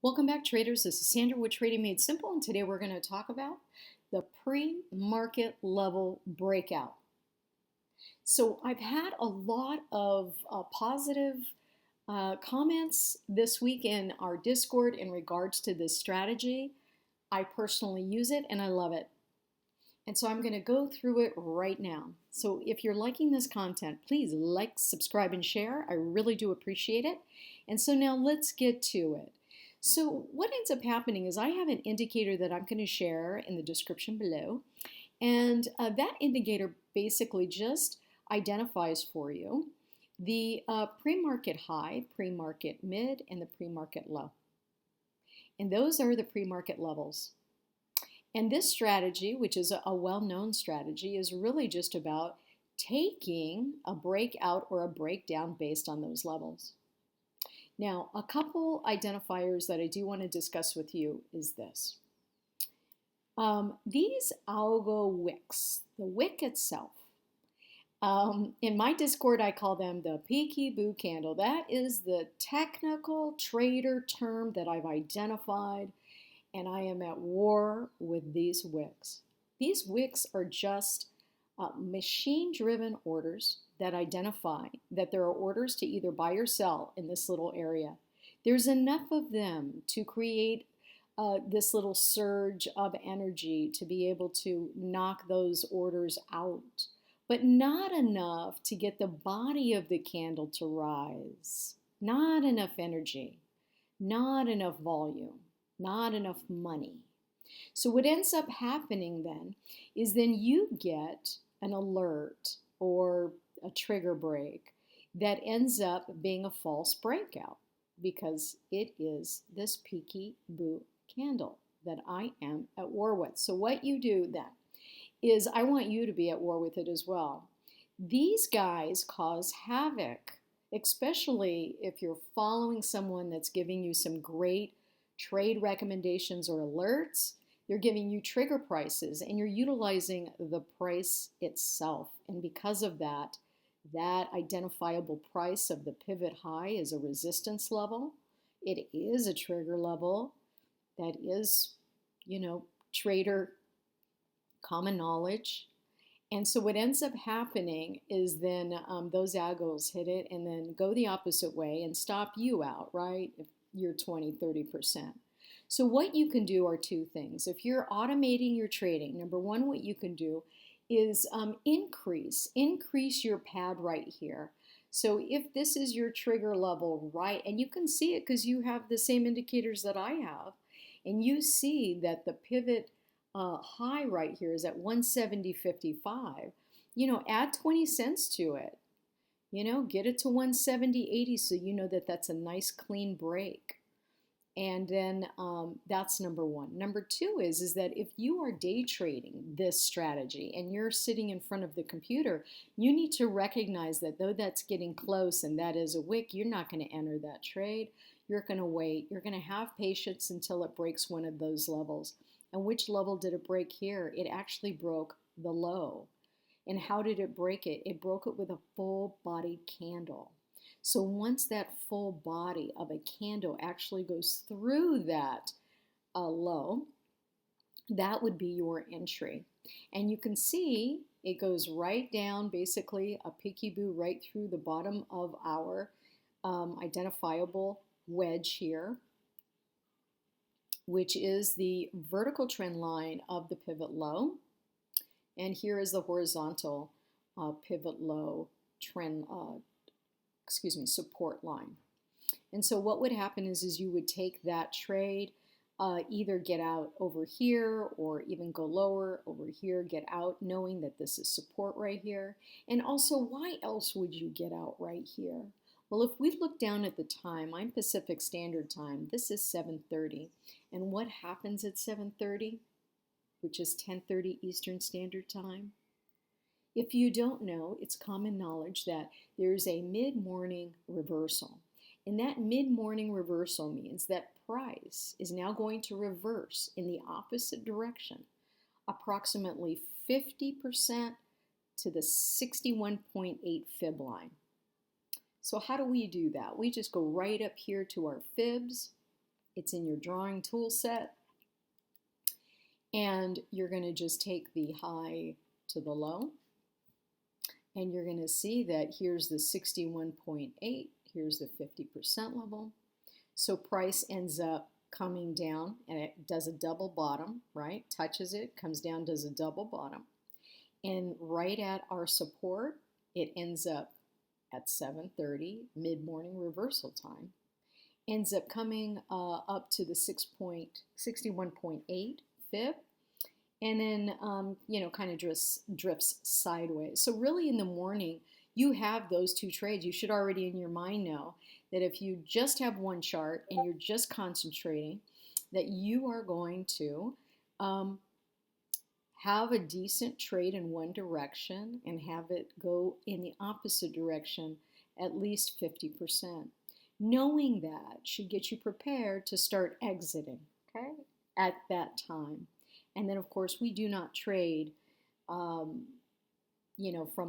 Welcome back, traders. This is Sandra with Trading Made Simple, and today we're going to talk about the pre-market level breakout. So I've had a lot of positive comments this week in our Discord in regards to this strategy. I personally use it and I love it. And so I'm going to go through it right now. So if you're liking this content, please like, subscribe, and share. I really do appreciate it. And so now let's get to it. So what ends up happening is I have an indicator that I'm going to share in the description below. And that indicator basically just identifies for you the pre-market high, pre-market mid, and the pre-market low. And those are the pre-market levels. And this strategy, which is a well-known strategy, is really just about taking a breakout or a breakdown based on those levels. Now, a couple identifiers that I do want to discuss with you is this. These algo wicks, the wick itself, in my Discord, I call them the peekaboo candle. That is the technical trader term that I've identified, and I am at war with these wicks. These wicks are just machine-driven orders that identify that there are orders to either buy or sell in this little area. There's enough of them to create this little surge of energy to be able to knock those orders out, but not enough to get the body of the candle to rise. Not enough energy, not enough volume, not enough money. So what ends up happening then is you get an alert or a trigger break that ends up being a false breakout because it is this peekaboo candle that I am at war with. So what you do then is I want you to be at war with it as well. These guys cause havoc, especially if you're following someone that's giving you some great trade recommendations or alerts. They're giving you trigger prices and you're utilizing the price itself. And because of that, that identifiable price of the pivot high is a resistance level. It is a trigger level. That is, trader common knowledge. And so what ends up happening is then those algos hit it and then go the opposite way and stop you out, right? If you're 20, 30%. So what you can do are two things. If you're automating your trading, number one, what you can do is increase your pad right here. So if this is your trigger level, right, and you can see it because you have the same indicators that I have, and you see that the pivot high right here is at 170.55, add 20 cents to it. Get it to 170.80 so you know that that's a nice clean break. And then that's number one. Number two is that if you are day trading this strategy and you're sitting in front of the computer, you need to recognize that though that's getting close and that is a wick, you're not going to enter that trade. You're going to wait. You're going to have patience until it breaks one of those levels. And which level did it break here? It actually broke the low. And how did it break it? It broke it with a full-bodied candle. So once that full body of a candle actually goes through that low, that would be your entry. And you can see it goes right down, basically a peekaboo right through the bottom of our identifiable wedge here, which is the vertical trend line of the pivot low. And here is the horizontal pivot low trend support line. And so what would happen is you would take that trade, either get out over here or even go lower over here, get out knowing that this is support right here. And also, why else would you get out right here? Well, if we look down at the time, I'm Pacific Standard Time. This is 7:30. And what happens at 7:30, which is 10:30 Eastern Standard Time? If you don't know, it's common knowledge that there's a mid-morning reversal. And that mid-morning reversal means that price is now going to reverse in the opposite direction, approximately 50% to the 61.8 fib line. So how do we do that? We just go right up here to our fibs It's in your drawing tool set. And you're going to just take the high to the low. And you're going to see that here's the 61.8, here's the 50% level. So price ends up coming down, and it does a double bottom, right? Touches it, comes down, does a double bottom. And right at our support, it ends up at 7:30, mid-morning reversal time. Ends up coming up to the 61.8 fib. And then, kind of drifts sideways. So really in the morning, you have those two trades. You should already in your mind know that if you just have one chart and you're just concentrating, that you are going to have a decent trade in one direction and have it go in the opposite direction at least 50%. Knowing that should get you prepared to start exiting, okay, at that time. And then, of course, we do not trade, from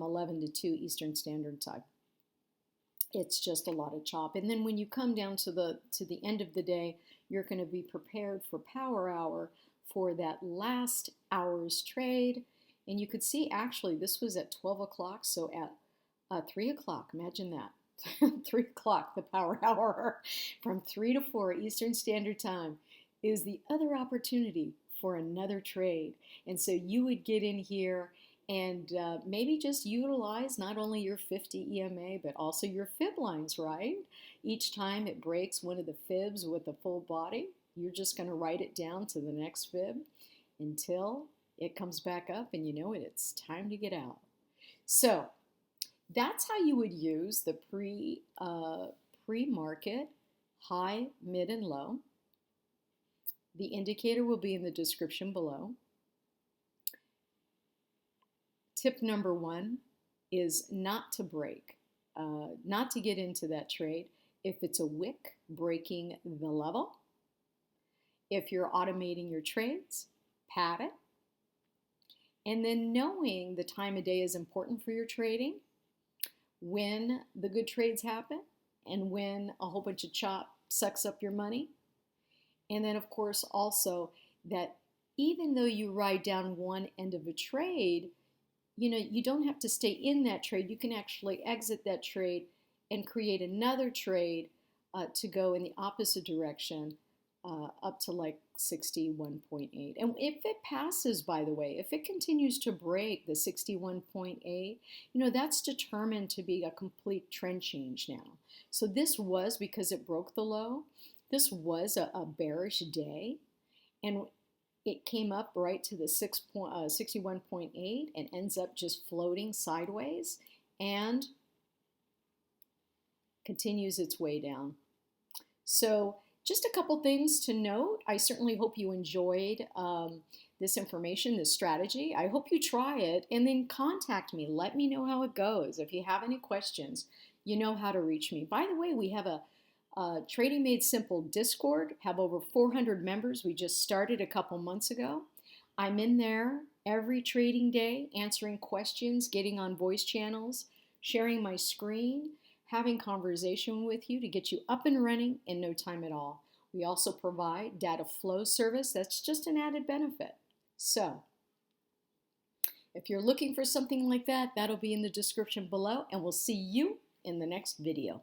11 to 2 Eastern Standard Time. It's just a lot of chop. And then when you come down to the end of the day, you're going to be prepared for power hour for that last hour's trade. And you could see, actually, this was at 12 o'clock. So at 3 o'clock, imagine that. 3 o'clock, the power hour, from 3 to 4 Eastern Standard Time is the other opportunity for another trade. And so you would get in here and maybe just utilize not only your 50 EMA, but also your fib lines, right? Each time it breaks one of the fibs with a full body, you're just going to write it down to the next fib until it comes back up and you know it, it's time to get out. So that's how you would use the pre-market high, mid, and low. The indicator will be in the description below. Tip number 1 is not to break, not to get into that trade if it's a wick breaking the level. If you're automating your trades, pad it. And then knowing the time of day is important for your trading, when the good trades happen and when a whole bunch of chop sucks up your money. And then, of course, also that even though you ride down one end of a trade, you don't have to stay in that trade. You can actually exit that trade and create another trade to go in the opposite direction up to like 61.8. And if it passes, by the way, if it continues to break the 61.8, that's determined to be a complete trend change now. So this was, because it broke the low, this was a bearish day, and it came up right to the 61.8 and ends up just floating sideways and continues its way down. So just a couple things to note. I certainly hope you enjoyed this information, this strategy. I hope you try it and then contact me. Let me know how it goes. If you have any questions, you know how to reach me. By the way, we have a Trading Made Simple Discord, have over 400 members. We just started a couple months ago. I'm in there every trading day, answering questions, getting on voice channels, sharing my screen, having conversation with you to get you up and running in no time at all. We also provide data flow service. That's just an added benefit. So if you're looking for something like that, that'll be in the description below, and we'll see you in the next video.